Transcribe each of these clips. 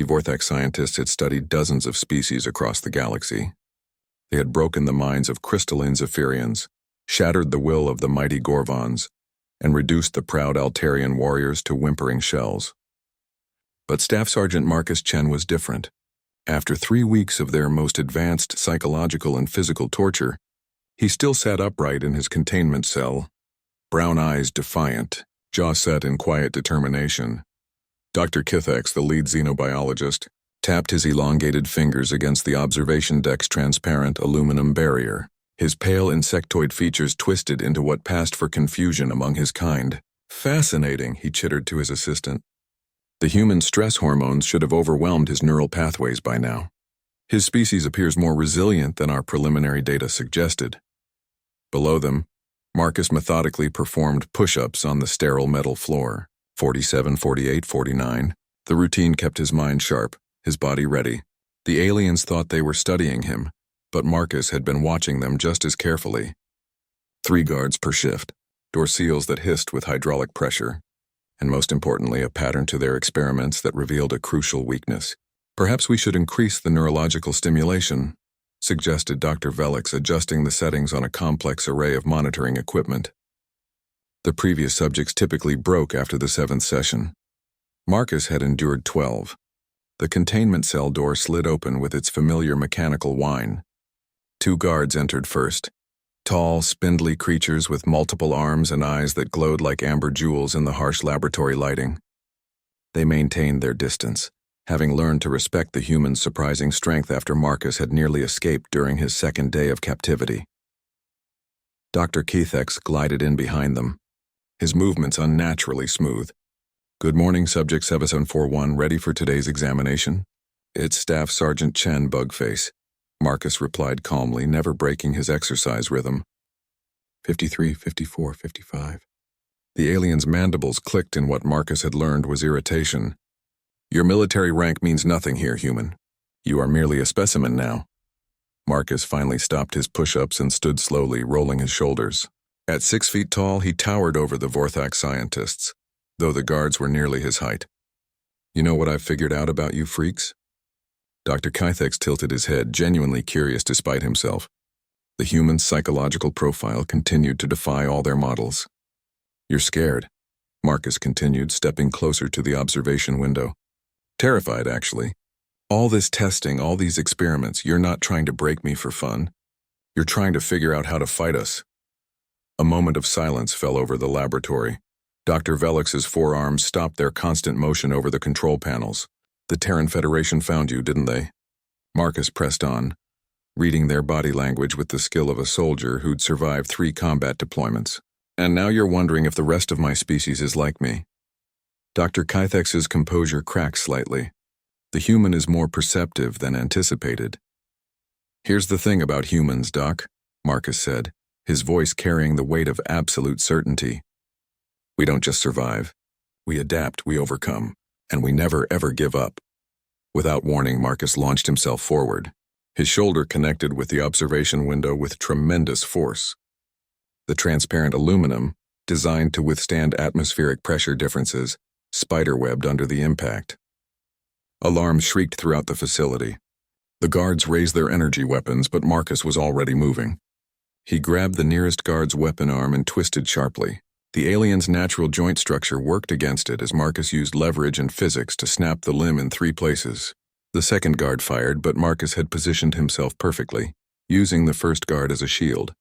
Vortex scientists had studied dozens of species across the galaxy. They had broken the minds of crystalline Zephyrians, shattered the will of the mighty Gorvons, and reduced the proud Altarian warriors to whimpering shells. But Staff Sergeant Marcus Chen was different. After 3 weeks of their most advanced psychological and physical torture, he still sat upright in his containment cell, brown eyes defiant, jaw set in quiet determination. Dr. Kithex, the lead xenobiologist, tapped his elongated fingers against the observation deck's transparent aluminum barrier. His pale insectoid features twisted into what passed for confusion among his kind. "Fascinating," he chittered to his assistant. The human stress hormones should have overwhelmed his neural pathways by now. His species appears more resilient than our preliminary data suggested. Below them, Marcus methodically performed push-ups on the sterile metal floor. 47, 48, 49. The routine kept his mind sharp, his body ready. The aliens thought they were studying him, but Marcus had been watching them just as carefully. 3 guards per shift, door seals that hissed with hydraulic pressure, and most importantly, a pattern to their experiments that revealed a crucial weakness. "Perhaps we should increase the neurological stimulation," suggested Dr. Velix, adjusting the settings on a complex array of monitoring equipment. The previous subjects typically broke after the 7th session. Marcus had endured 12. The containment cell door slid open with its familiar mechanical whine. 2 guards entered first. Tall, spindly creatures with multiple arms and eyes that glowed like amber jewels in the harsh laboratory lighting. They maintained their distance, having learned to respect the human's surprising strength after Marcus had nearly escaped during his 2nd day of captivity. Dr. Kithex glided in behind them, his movements unnaturally smooth. "Good morning, Subject 7741, ready for today's examination?" "It's Staff Sergeant Chen, Bugface," Marcus replied calmly, never breaking his exercise rhythm. 53, 54, 55. The alien's mandibles clicked in what Marcus had learned was irritation. "Your military rank means nothing here, human. You are merely a specimen now." Marcus finally stopped his push-ups and stood slowly, rolling his shoulders. At 6 feet tall, he towered over the Vortex scientists, though the guards were nearly his height. "You know what I've figured out about you freaks?" Dr. Kithex tilted his head, genuinely curious despite himself. The human's psychological profile continued to defy all their models. "You're scared," Marcus continued, stepping closer to the observation window. "Terrified, actually. All this testing, all these experiments, you're not trying to break me for fun. You're trying to figure out how to fight us." A moment of silence fell over the laboratory. Dr. Velix's forearms stopped their constant motion over the control panels. "The Terran Federation found you, didn't they?" Marcus pressed on, reading their body language with the skill of a soldier who'd survived 3 combat deployments. "And now you're wondering if the rest of my species is like me." Dr. Kithex's composure cracked slightly. The human is more perceptive than anticipated. "Here's the thing about humans, Doc," Marcus said, his voice carrying the weight of absolute certainty. "We don't just survive. We adapt, we overcome, and we never ever give up." Without warning, Marcus launched himself forward. His shoulder connected with the observation window with tremendous force. The transparent aluminum, designed to withstand atmospheric pressure differences, spiderwebbed under the impact. Alarms shrieked throughout the facility. The guards raised their energy weapons, but Marcus was already moving. He grabbed the nearest guard's weapon arm and twisted sharply. The alien's natural joint structure worked against it as Marcus used leverage and physics to snap the limb in 3 places. The second guard fired, but Marcus had positioned himself perfectly, using the first guard as a shield.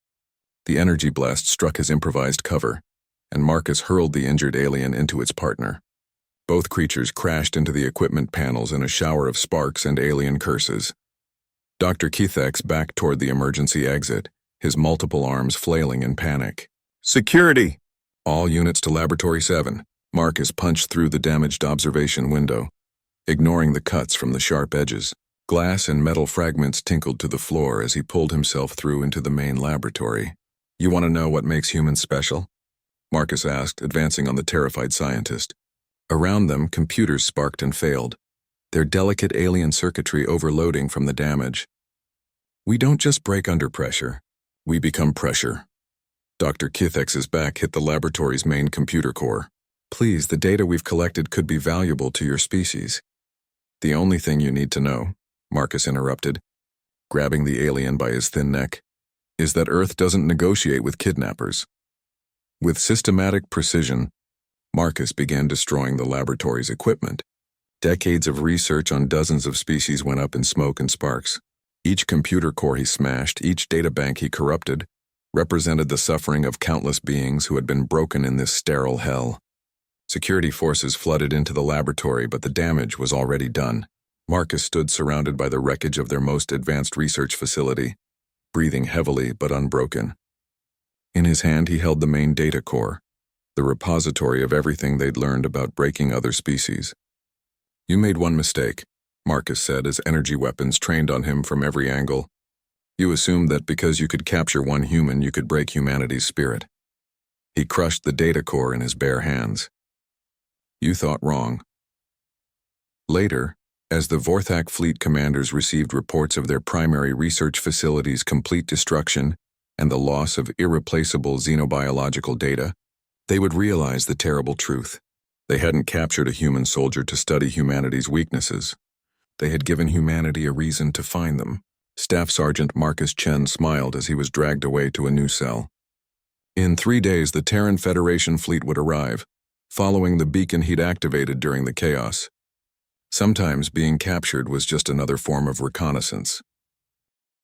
The energy blast struck his improvised cover, and Marcus hurled the injured alien into its partner. Both creatures crashed into the equipment panels in a shower of sparks and alien curses. Dr. Kithex backed toward the emergency exit, his multiple arms flailing in panic. "Security! All units to Laboratory 7. Marcus punched through the damaged observation window, ignoring the cuts from the sharp edges. Glass and metal fragments tinkled to the floor as he pulled himself through into the main laboratory. "You want to know what makes humans special?" Marcus asked, advancing on the terrified scientist. Around them, computers sparked and failed, their delicate alien circuitry overloading from the damage. "We don't just break under pressure. We become pressure." Dr. Kithex's back hit the laboratory's main computer core. "Please, the data we've collected could be valuable to your species." The only thing you need to know, Marcus interrupted, grabbing the alien by his thin neck, is that Earth doesn't negotiate with kidnappers. With systematic precision, Marcus began destroying the laboratory's equipment. Decades of research on dozens of species went up in smoke and sparks. Each computer core he smashed, each databank he corrupted, represented the suffering of countless beings who had been broken in this sterile hell. Security forces flooded into the laboratory, but the damage was already done. Marcus stood surrounded by the wreckage of their most advanced research facility, breathing heavily but unbroken. In his hand he held the main data core, the repository of everything they'd learned about breaking other species. "You made one mistake," Marcus said as energy weapons trained on him from every angle. "You assumed that because you could capture one human, you could break humanity's spirit." He crushed the data core in his bare hands. "You thought wrong." Later, as the Vorthak fleet commanders received reports of their primary research facility's complete destruction and the loss of irreplaceable xenobiological data, they would realize the terrible truth. They hadn't captured a human soldier to study humanity's weaknesses. They had given humanity a reason to find them. Staff Sergeant Marcus Chen smiled as he was dragged away to a new cell. In 3 days, the Terran Federation fleet would arrive, following the beacon he'd activated during the chaos. Sometimes being captured was just another form of reconnaissance.